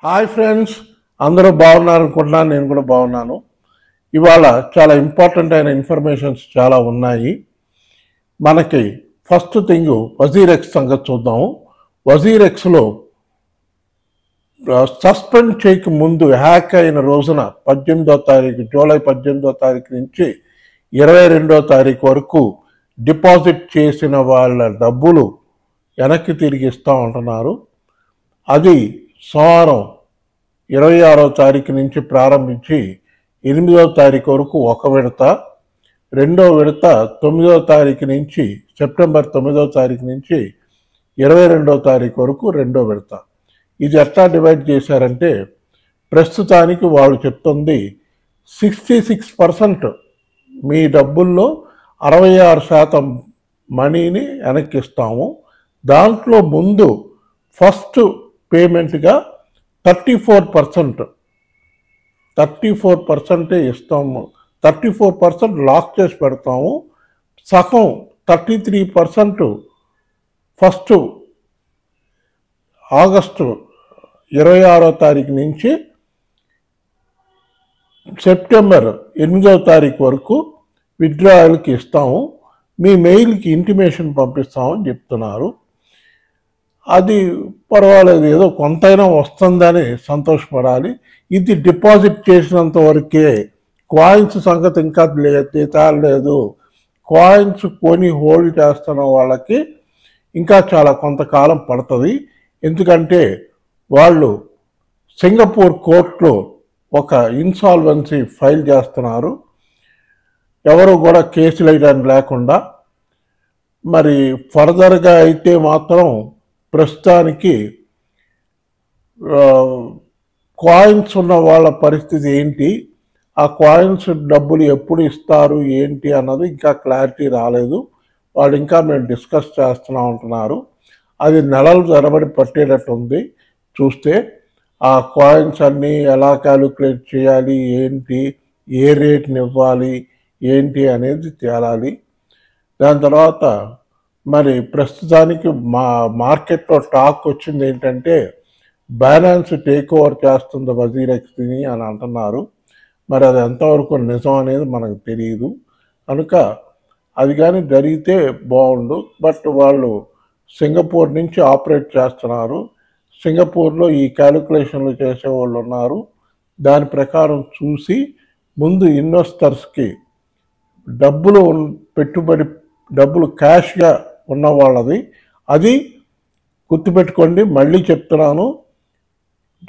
Hi friends, అందరూ బాగున్నారు అనుకుంటున్నాను. నేను కూడా బాగున్నాను. ఇవాళ చాలా ఇంపార్టెంట్ అయిన ఇన్ఫర్మేషన్స్ చాలా ఉన్నాయి. మనకి ఫస్ట్ థింగ్ వజీరెక్స్ సంగతి చూద్దాము. వజీరెక్స్లో సస్పెండ్ చేయక ముందు హ్యాక్ అయిన రోజున 18వ తారీఖు జూలై 18వ తారీఖు నుంచి 22వ తారీఖు వరకు డిపాజిట్ చేసిన వాళ్ళ డబ్బులు వెనక్కి తిరిగి ఇస్తూ ఉంటున్నారు. అది సోమవారం 26వ తారీఖు నుంచి ప్రారంభించి 8వ తారీఖు వరకు ఒక విడత, రెండో విడత 9వ తారీఖు నుంచి సెప్టెంబర్ 9వ తారీఖు నుంచి 22వ తారీఖు వరకు రెండో విడత. ఇది ఎట్లా డివైడ్ చేశారంటే, ప్రస్తుతానికి వాళ్ళు చెప్తుంది 66% మీ డబ్బుల్లో 66% మనీని వెనక్కిస్తాము. దాంట్లో ముందు ఫస్ట్ పేమెంట్గా 34% ఇస్తాము. 34% లాక్ చేసి పెడతాము. సగం 33% ఫస్ట్ ఆగస్టు 26వ తారీఖు నుంచి సెప్టెంబర్ 8వ తారీఖు వరకు విత్డ్రాయల్కి ఇస్తాము. మీ మెయిల్కి ఇంటిమేషన్ పంపిస్తామని చెప్తున్నారు. అది పర్వాలేదు, ఏదో కొంతైనా వస్తుందని సంతోషపడాలి. ఇది డిపాజిట్ చేసినంత వరకే. కాయిన్స్ సంగతి ఇంకా తేలేదు. కాయిన్స్ కొని హోల్డ్ చేస్తున్న వాళ్ళకి ఇంకా చాలా కొంతకాలం పడుతుంది. ఎందుకంటే వాళ్ళు సింగపూర్ కోర్టులో ఒక ఇన్సాల్వెన్సీ ఫైల్ చేస్తున్నారు, ఎవరు కూడా కేసులు వేయడానికి లేకుండా. మరి ఫర్దర్గా అయితే మాత్రం ప్రస్తుతానికి కాయిన్స్ ఉన్న వాళ్ళ పరిస్థితి ఏంటి, ఆ కాయిన్స్ డబ్బులు ఎప్పుడు ఇస్తారు ఏంటి అన్నది ఇంకా క్లారిటీ రాలేదు. వాళ్ళు ఇంకా మేము డిస్కస్ చేస్తూ ఉంటున్నారు. అది నెలలు తరబడి పట్టేటట్టు ఉంది. చూస్తే ఆ కాయిన్స్ అన్నీ ఎలా క్యాలిక్యులేట్ చేయాలి, ఏంటి, ఏ రేట్ని ఇవ్వాలి ఏంటి అనేది తేలాలి. దాని తర్వాత మరి ప్రస్తుతానికి మార్కెట్లో టాక్ వచ్చింది ఏంటంటే, బైనాన్స్ టేక్ ఓవర్ చేస్తుంది వజీరెక్స్ని అని అంటున్నారు. మరి అది ఎంతవరకు నిజం అనేది మనకు తెలియదు. కనుక అది కానీ జరిగితే బాగుండు. బట్ వాళ్ళు సింగపూర్ నుంచి ఆపరేట్ చేస్తున్నారు. సింగపూర్లో ఈ క్యాలిక్యులేషన్లు చేసేవాళ్ళు ఉన్నారు. దాని ప్రకారం చూసి ముందు ఇన్వెస్టర్స్కి డబ్బులు క్యాష్గా ఉన్న వాళ్ళది. అది గుర్తుపెట్టుకోండి. మళ్ళీ చెప్తున్నాను,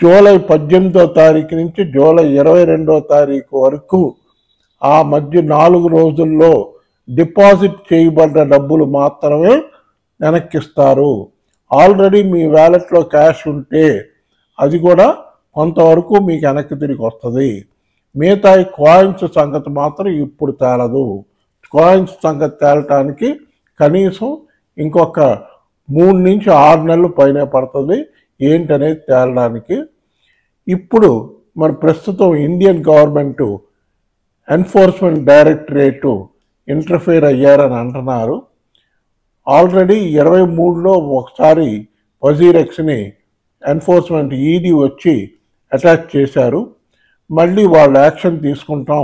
జూలై 18వ తారీఖు నుంచి జూలై 22వ తారీఖు వరకు ఆ మధ్య 4 రోజుల్లో డిపాజిట్ చేయబడ్డ డబ్బులు మాత్రమే వెనక్కిస్తారు. ఆల్రెడీ మీ వ్యాలెట్లో క్యాష్ ఉంటే అది కూడా కొంతవరకు మీకు వెనక్కి తిరిగి వస్తుంది. మిగతా కాయిన్స్ సంగతి మాత్రం ఇప్పుడు తేలదు. కాయిన్స్ సంగతి తేలటానికి కనీసం ఇంకొక 3 నుంచి 6 నెలలు పైన పడుతుంది ఏంటనేది తేలడానికి. ఇప్పుడు మన ప్రస్తుతం Indian government enforcement directorate interfere అయ్యారని అంటున్నారు. ఆల్రెడీ 23లో ఒకసారి వజీరెక్స్ని ఎన్ఫోర్స్మెంట్ ఈడీ వచ్చి అటాక్ చేశారు. మళ్ళీ వాళ్ళు యాక్షన్ తీసుకుంటాం,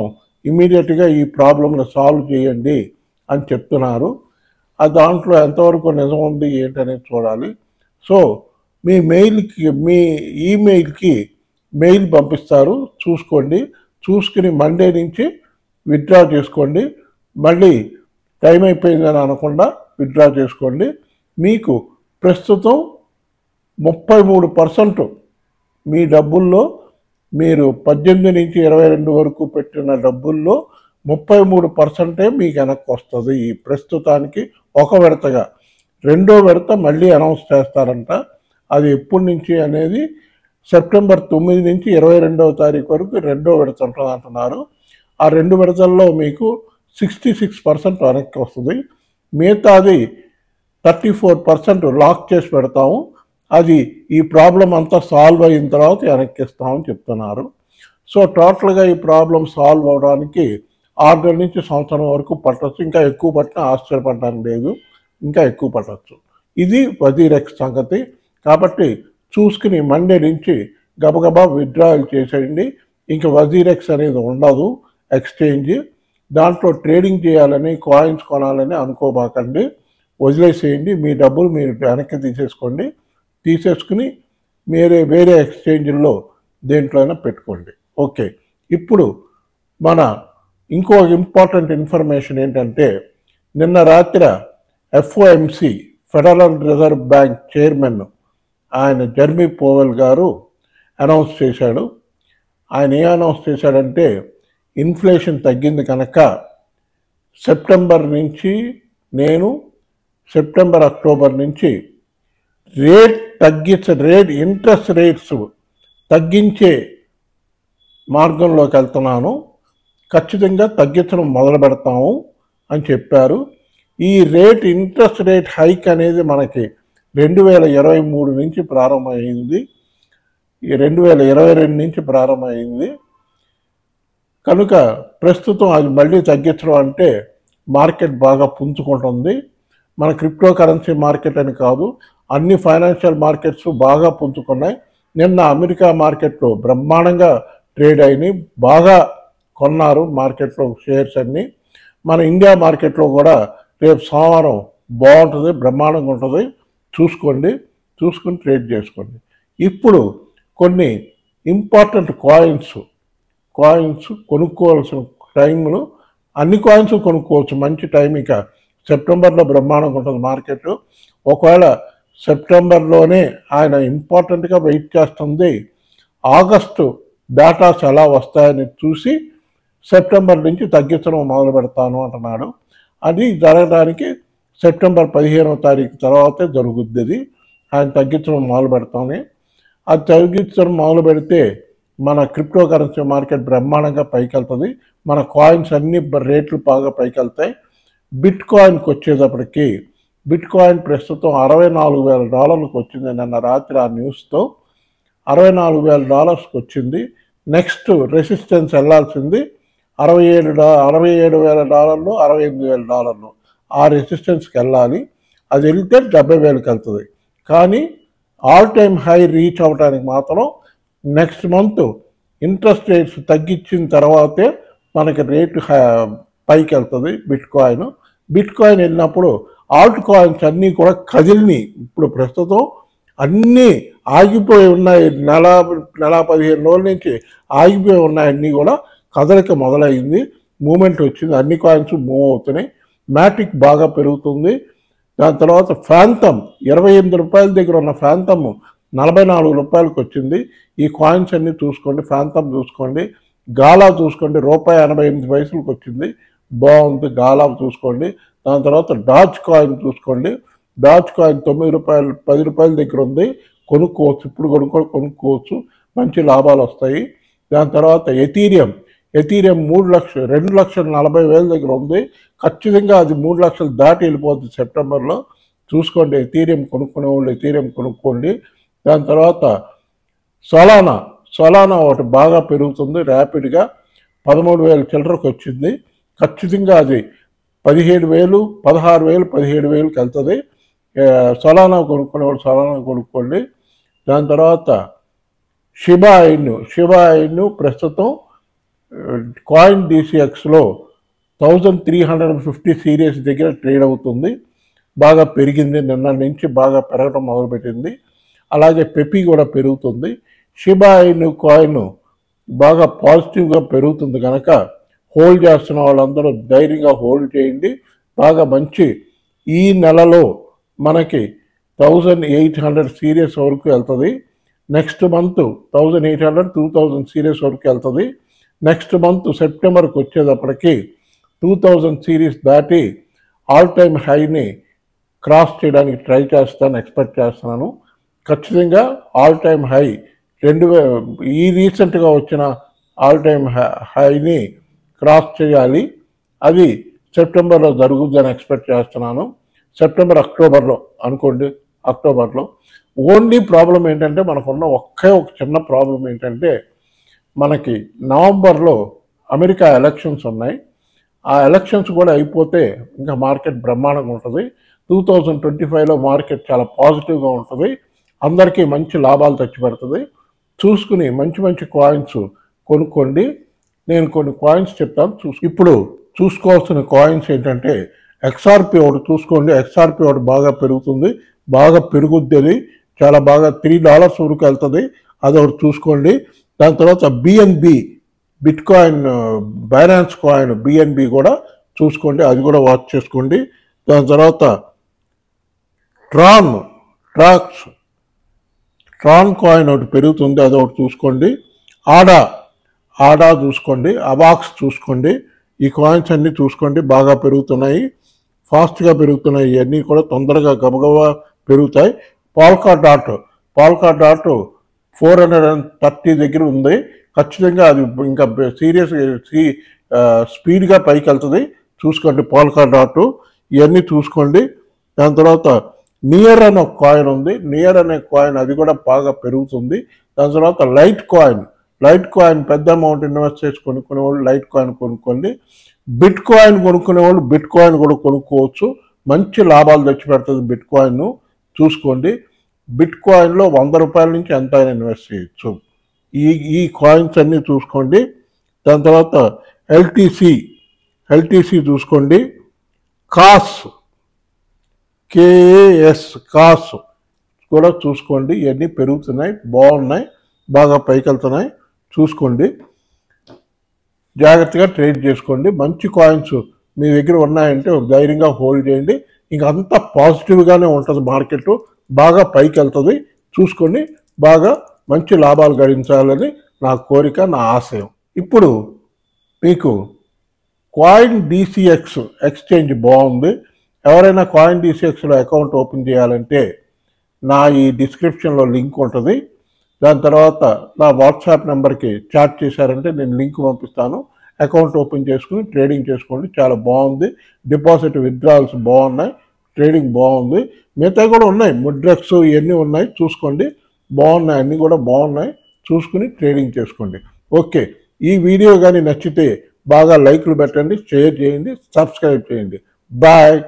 ఇమీడియట్గా ఈ ప్రాబ్లంను సాల్వ్ చేయండి అని చెప్తున్నారు. ఆ దాంట్లో ఎంతవరకు నిజం ఉంది ఏంటనేది చూడాలి. సో మీ ఈమెయిల్కి మెయిల్ పంపిస్తారు, చూసుకోండి. చూసుకుని మండే నుంచి విత్డ్రా చేసుకోండి. మళ్ళీ టైం అయిపోయిందని అనకుండా విత్డ్రా చేసుకోండి. మీకు ప్రస్తుతం 33% మీ డబ్బుల్లో, మీరు 18 నుంచి 22 వరకు పెట్టిన డబ్బుల్లో 33% మీకు వెనక్కి వస్తుంది ఈ ప్రస్తుతానికి ఒక విడతగా. రెండో విడత మళ్ళీ అనౌన్స్ చేస్తారంట. అది ఎప్పటి నుంచి అనేది సెప్టెంబర్ 9 నుంచి 22వ తారీఖు వరకు రెండో విడత ఉంటుంది అంటున్నారు. ఆ 2 విడతల్లో మీకు 66% వెనక్కి వస్తుంది. మిగతాది 34% లాక్ చేసి పెడతాము. అది ఈ ప్రాబ్లం అంతా సాల్వ్ అయిన తర్వాత వెనక్కిస్తామని చెప్తున్నారు. సో టోటల్గా ఈ ప్రాబ్లం సాల్వ్ అవడానికి 6 నెలల నుంచి సంవత్సరం వరకు పట్టవచ్చు. ఇంకా ఎక్కువ పట్టినా ఆశ్చర్యపడడానికి లేదు, ఇంకా ఎక్కువ పట్టవచ్చు. ఇది వజీరెక్స్ సంగతి. కాబట్టి చూసుకుని మండే నుంచి గబగబా విత్డ్రాయల్ చేసేయండి. ఇంకా వజీరెక్స్ అనేది ఉండదు ఎక్స్చేంజ్. దాంట్లో ట్రేడింగ్ చేయాలని కాయిన్స్ కొనాలని అనుకోబాకండి, వదిలేసేయండి. మీ డబ్బులు మీరు వెనక్కి తీసేసుకుని వేరే ఎక్స్చేంజ్లో దేంట్లో అయినా పెట్టుకోండి. ఓకే, ఇప్పుడు మన ఇంకో ఇంపార్టెంట్ ఇన్ఫర్మేషన్ ఏంటంటే, నిన్న రాత్రి FOMC federal reserve bank chairman ఆయన జెర్మీ పోవెల్ గారు అనౌన్స్ చేశాడు. ఆయన ఏం అనౌన్స్ చేశాడంటే, ఇన్ఫ్లేషన్ తగ్గింది కనుక అక్టోబర్ నుంచి ఇంట్రెస్ట్ రేట్స్ తగ్గించే మార్గంలోకి వెళ్తున్నాను, ఖచ్చితంగా తగ్గించడం మొదలు పెడతాము అని చెప్పారు. ఈ ఇంట్రెస్ట్ రేట్ హైక్ అనేది మనకి 2023 నుంచి ప్రారంభమైంది, 2022 నుంచి ప్రారంభమైంది కనుక ప్రస్తుతం అది మళ్ళీ తగ్గించడం అంటే మార్కెట్ బాగా పుంజుకుంటుంది. మన క్రిప్టో కరెన్సీ మార్కెట్ అని కాదు, అన్ని ఫైనాన్షియల్ మార్కెట్స్ బాగా పుంజుకున్నాయి. నిన్న అమెరికా మార్కెట్లో బ్రహ్మాండంగా ట్రేడ్ అయినాయి, బాగా కొన్నారు మార్కెట్లో షేర్స్ అన్నీ. మన ఇండియా మార్కెట్లో కూడా రేపు సోమవారం బాగుంటుంది, బ్రహ్మాండంగా ఉంటుంది, చూసుకొని ట్రేడ్ చేసుకోండి. ఇప్పుడు కొన్ని ఇంపార్టెంట్ కాయిన్స్ కొనుక్కోవాల్సిన టైంలో అన్ని కాయిన్స్ కొనుక్కోవచ్చు, మంచి టైం. ఇక సెప్టెంబర్లో బ్రహ్మాండంగా ఉంటుంది మార్కెట్. ఒకవేళ సెప్టెంబర్లోనే ఆయన ఇంపార్టెంట్గా వెయిట్ చేస్తుంది, ఆగస్టు డేటాస్ ఎలా వస్తాయని చూసి సెప్టెంబర్ నుంచి తగ్గించడం మొదలు పెడతాను అంటున్నాడు. అది జరగడానికి సెప్టెంబర్ 15వ తారీఖు తర్వాతే జరుగుద్ది. ఆయన తగ్గించడం మొదలు పెడతానే. అది తగ్గించడం మొదలు పెడితే మన క్రిప్టో కరెన్సీ మార్కెట్ బ్రహ్మాండంగా పైకి వెళ్తుంది, మన కాయిన్స్ అన్ని రేట్లు బాగా పైకి వెళ్తాయి. బిట్ కాయిన్కి వచ్చేటప్పటికి బిట్ కాయిన్ ప్రస్తుతం $64,000 వచ్చింది. నిన్న రాత్రి ఆ న్యూస్తో $64,000 వచ్చింది. నెక్స్ట్ రెసిస్టెన్స్ వెళ్ళాల్సింది $67,000, $68,000. ఆ రెసిస్టెన్స్కి వెళ్ళాలి. అది వెళ్తే 70,000కి వెళ్తుంది. కానీ ఆల్ టైమ్ హై రీచ్ అవడానికి మాత్రం నెక్స్ట్ మంత్ ఇంట్రెస్ట్ రేట్స్ తగ్గించిన తర్వాతే మనకి రేటు పైకి వెళ్తుంది బిట్ కాయిన్ వెళ్ళినప్పుడు ఆల్ట్ కాయిన్స్ అన్నీ కూడా కదిలిని. ఇప్పుడు ప్రస్తుతం అన్నీ ఆగిపోయి ఉన్నాయి, నెల 15 రోజుల నుంచి ఆగిపోయి ఉన్నాయి, అన్నీ కూడా కదలిక మొదలైంది, మూమెంట్ వచ్చింది, అన్ని కాయిన్స్ మూవ్ అవుతున్నాయి. మ్యాటిక్ బాగా పెరుగుతుంది. దాని తర్వాత ఫ్యాంతమ్ $28 దగ్గర ఉన్న ఫ్యాంతమ్ $44 వచ్చింది. ఈ కాయిన్స్ అన్నీ చూసుకోండి, ఫ్యాంతమ్ చూసుకోండి, గాలా చూసుకోండి, ₹1.88 వచ్చింది, బాగుంది, గాలా చూసుకోండి. దాని తర్వాత డాజ్ కాయిన్ చూసుకోండి, డాజ్ కాయిన్ $9, $10 దగ్గర ఉంది, కొనుక్కోవచ్చు, ఇప్పుడు కొనుక్కోవచ్చు, మంచి లాభాలు వస్తాయి. దాని తర్వాత ఎథీరియం 2,40,000 దగ్గర ఉంది, ఖచ్చితంగా అది 3 లక్షలు దాటి వెళ్ళిపోతుంది సెప్టెంబర్లో. చూసుకోండి, ఎథీరియం కొనుక్కునే వాళ్ళు ఎథీరియం కొనుక్కోండి. దాని తర్వాత సొలానా ఒకటి బాగా పెరుగుతుంది ర్యాపిడ్గా, 13,000 చిల్లరకు వచ్చింది, ఖచ్చితంగా అది 15,000, 16,000, 17,000కి వెళ్తుంది. సొలానా కొనుక్కునేవాళ్ళు సొలానా కొనుక్కోండి. దాని తర్వాత షిబా ఇన్ను ప్రస్తుతం కాయిన్ DCXలో 1350 సిరీస్ దగ్గర ట్రేడ్ అవుతుంది, బాగా పెరిగింది, నిన్న నుంచి బాగా పెరగడం మొదలుపెట్టింది. అలాగే పెపి కూడా పెరుగుతుంది. షిబా ఇన్ను కాయిన్ బాగా పాజిటివ్గా పెరుగుతుంది కనుక హోల్డ్ చేస్తున్న వాళ్ళందరూ ధైర్యంగా హోల్డ్ చేయండి, బాగా మంచి. ఈ నెలలో మనకి 1800 సిరీస్ వరకు వెళ్తుంది. నెక్స్ట్ మంత్ 1800, 2000 సిరీస్ వరకు వెళ్తుంది. నెక్స్ట్ మంత్ సెప్టెంబర్కి వచ్చేటప్పటికి 2000 సిరీస్ దాటి ఆల్ టైమ్ హైని క్రాస్ చేయడానికి ఎక్స్పెక్ట్ చేస్తున్నాను. ఖచ్చితంగా ఆల్ టైమ్ హై ఈ రీసెంట్గా వచ్చిన ఆల్ టైమ్ హైని క్రాస్ చేయాలి. అది సెప్టెంబర్లో జరుగుతుందని ఎక్స్పెక్ట్ చేస్తున్నాను. అక్టోబర్లో అనుకోండి. అక్టోబర్లో ఓన్లీ ప్రాబ్లం ఏంటంటే, మనకున్న ఒక చిన్న ప్రాబ్లం ఏంటంటే, మనకి నవంబర్లో అమెరికా ఎలక్షన్స్ ఉన్నాయి. ఆ ఎలక్షన్స్ కూడా అయిపోతే ఇంకా మార్కెట్ బ్రహ్మాండంగా ఉంటుంది. 2025లో మార్కెట్ చాలా పాజిటివ్గా ఉంటుంది, అందరికీ మంచి లాభాలు తెచ్చిపెడుతుంది. చూసుకుని మంచి మంచి కాయిన్స్ కొనుక్కోండి. నేను కొన్ని కాయిన్స్ చెప్తాను. ఇప్పుడు చూసుకోవాల్సిన కాయిన్స్ ఏంటంటే XRP ఒకటి చూసుకోండి. XRP ఒకటి బాగా పెరుగుతుంది, బాగా పెరుగుద్ది, అది చాలా బాగా $3 వరకు వెళ్తుంది, అది ఒకటి చూసుకోండి. దాని తర్వాత BNB bit coin, Binance coin BNB కూడా చూసుకోండి, అది కూడా వాచ్ చేసుకోండి. దాని తర్వాత ట్రాన్ కాయిన్ ఒకటి పెరుగుతుంది, అది ఒకటి చూసుకోండి. ఆడా చూసుకోండి, అవాక్స్ చూసుకోండి. ఈ కాయిన్స్ అన్నీ చూసుకోండి, బాగా పెరుగుతున్నాయి, ఫాస్ట్గా పెరుగుతున్నాయి. ఇవన్నీ కూడా తొందరగా గబగబా పెరుగుతాయి. పాల్కా డాట్ 430 దగ్గర ఉంది. ఖచ్చితంగా అది ఇంకా స్పీడ్గా పైకి వెళ్తుంది, చూసుకోండి. పాల్కా డాట్ ఇవన్నీ చూసుకోండి. దాని తర్వాత నియర్ అనే ఒక కాయిన్ ఉంది, నియర్ అనే కాయిన్ అది కూడా బాగా పెరుగుతుంది. దాని తర్వాత లైట్ కాయిన్ పెద్ద అమౌంట్ ఇన్వెస్ట్ చేసి కొనుక్కునే వాళ్ళు లైట్ కాయిన్ కొనుక్కోండి. బిట్ కాయిన్ కొనుక్కునే వాళ్ళు బిట్ కాయిన్ కూడా కొనుక్కోవచ్చు, మంచి లాభాలు తెచ్చి పెడుతుంది బిట్ కాయిన్, చూసుకోండి. బిట్ కాయిన్లో ₹100 నుంచి ఎంత అయినా ఇన్వెస్ట్ చేయొచ్చు. ఈ కాయిన్స్ అన్నీ చూసుకోండి. దాని తర్వాత ఎల్టీసీ చూసుకోండి. కాస్ కూడా చూసుకోండి. ఇవన్నీ పెరుగుతున్నాయి, బాగున్నాయి, బాగా పైకి వెళ్తున్నాయి, చూసుకోండి. జాగ్రత్తగా ట్రేడ్ చేసుకోండి. మంచి కాయిన్స్ మీ దగ్గర ఉన్నాయంటే ధైర్యంగా హోల్డ్ చేయండి. ఇంకంతా పాజిటివ్గానే ఉంటుంది, మార్కెట్ బాగా పైకి వెళ్తుంది, చూసుకొని బాగా మంచి లాభాలు గడించాలని నా కోరిక, నా ఆశయం. ఇప్పుడు మీకు కాయిన్ DCX ఎక్స్చేంజ్ బాగుంది. ఎవరైనా కాయిన్ DCXలో అకౌంట్ ఓపెన్ చేయాలంటే నా ఈ డిస్క్రిప్షన్లో లింక్ ఉంటుంది. దాని తర్వాత నా వాట్సాప్ నెంబర్కి చాట్ చేశారంటే నేను లింక్ పంపిస్తాను. అకౌంట్ ఓపెన్ చేసుకుని ట్రేడింగ్ చేసుకోండి, చాలా బాగుంది. డిపాజిట్ విత్డ్రాల్స్ బాగున్నాయి, ట్రేడింగ్ బాగుంది. మిగతా కూడా ఉన్నాయి, ముడ్రెక్స్ ఇవన్నీ ఉన్నాయి, చూసుకోండి. బాగున్నాయి, అన్నీ కూడా బాగున్నాయి, చూసుకుని ట్రేడింగ్ చేసుకోండి. ఓకే, ఈ వీడియో కానీ నచ్చితే బాగా లైక్లు పెట్టండి, షేర్ చేయండి, సబ్స్క్రైబ్ చేయండి. బాయ్.